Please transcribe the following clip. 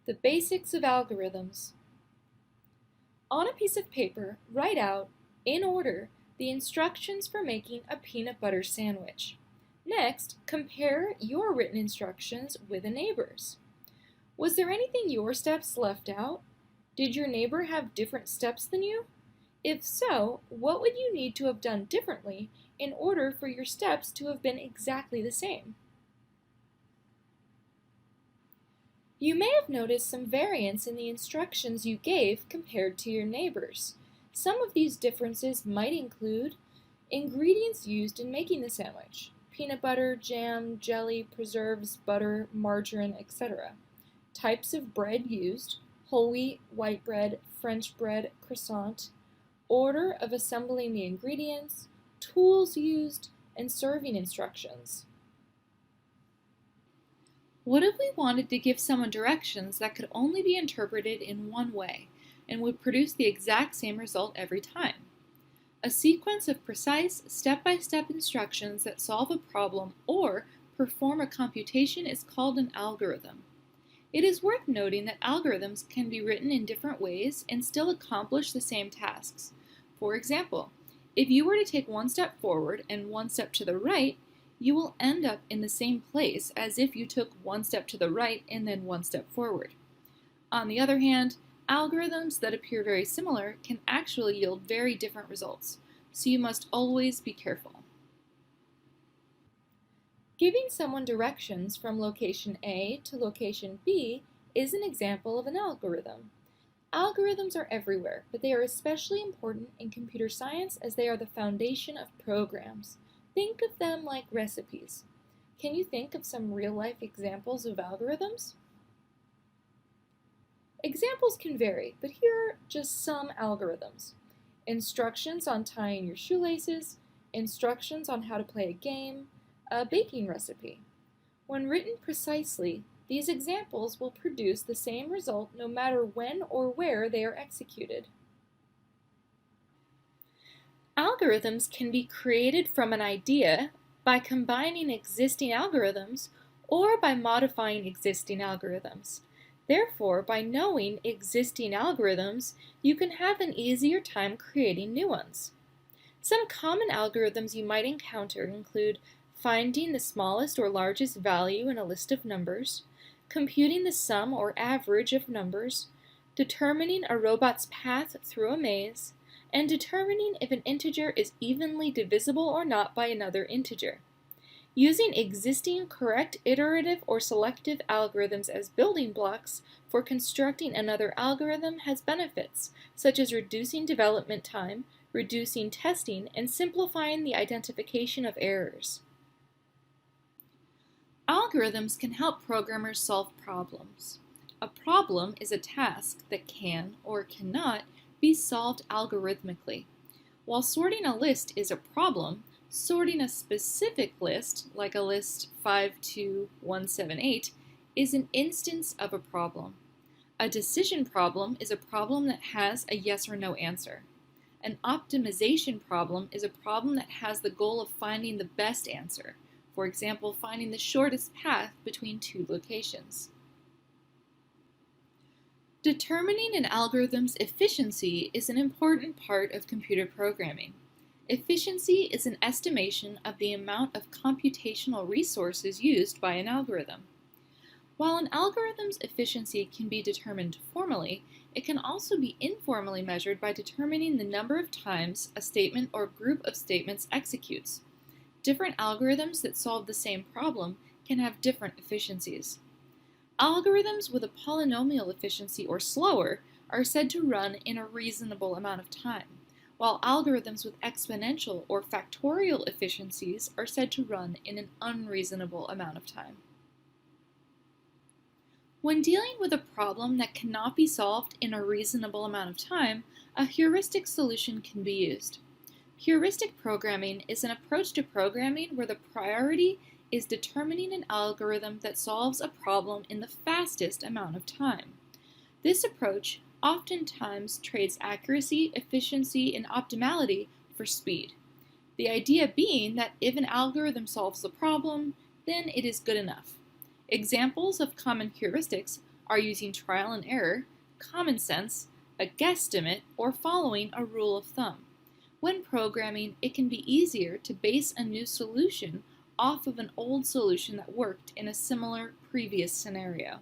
The basics of algorithms. On a piece of paper, write out, in order, the instructions for making a peanut butter sandwich. Next, compare your written instructions with a neighbor's. Was there anything your steps left out? Did your neighbor have different steps than you? If so, what would you need to have done differently in order for your steps to have been exactly the same? You may have noticed some variance in the instructions you gave compared to your neighbors. Some of these differences might include ingredients used in making the sandwich: peanut butter, jam, jelly, preserves, butter, margarine, etc. Types of bread used: whole wheat, white bread, French bread, croissant. Order of assembling the ingredients, tools used, and serving instructions. What if we wanted to give someone directions that could only be interpreted in one way and would produce the exact same result every time? A sequence of precise, step-by-step instructions that solve a problem or perform a computation is called an algorithm. It is worth noting that algorithms can be written in different ways and still accomplish the same tasks. For example, if you were to take one step forward and one step to the right, you will end up in the same place as if you took one step to the right and then one step forward. On the other hand, algorithms that appear very similar can actually yield very different results, so you must always be careful. Giving someone directions from location A to location B is an example of an algorithm. Algorithms are everywhere, but they are especially important in computer science as they are the foundation of programs. Think of them like recipes. Can you think of some real-life examples of algorithms? Examples can vary, but here are just some algorithms. Instructions on tying your shoelaces, instructions on how to play a game, a baking recipe. When written precisely, these examples will produce the same result no matter when or where they are executed. Algorithms can be created from an idea by combining existing algorithms or by modifying existing algorithms. Therefore, by knowing existing algorithms, you can have an easier time creating new ones. Some common algorithms you might encounter include finding the smallest or largest value in a list of numbers, computing the sum or average of numbers, determining a robot's path through a maze, and determining if an integer is evenly divisible or not by another integer. Using existing correct iterative or selective algorithms as building blocks for constructing another algorithm has benefits, such as reducing development time, reducing testing, and simplifying the identification of errors. Algorithms can help programmers solve problems. A problem is a task that can or cannot be solved algorithmically. While sorting a list is a problem, sorting a specific list, like a list 52178, is an instance of a problem. A decision problem is a problem that has a yes or no answer. An optimization problem is a problem that has the goal of finding the best answer. For example, finding the shortest path between two locations. Determining an algorithm's efficiency is an important part of computer programming. Efficiency is an estimation of the amount of computational resources used by an algorithm. While an algorithm's efficiency can be determined formally, it can also be informally measured by determining the number of times a statement or group of statements executes. Different algorithms that solve the same problem can have different efficiencies. Algorithms with a polynomial efficiency or slower are said to run in a reasonable amount of time, while algorithms with exponential or factorial efficiencies are said to run in an unreasonable amount of time. When dealing with a problem that cannot be solved in a reasonable amount of time, a heuristic solution can be used. Heuristic programming is an approach to programming where the priority is determining an algorithm that solves a problem in the fastest amount of time. This approach oftentimes trades accuracy, efficiency, and optimality for speed. The idea being that if an algorithm solves the problem, then it is good enough. Examples of common heuristics are using trial and error, common sense, a guesstimate, or following a rule of thumb. When programming, it can be easier to base a new solution off of an old solution that worked in a similar previous scenario.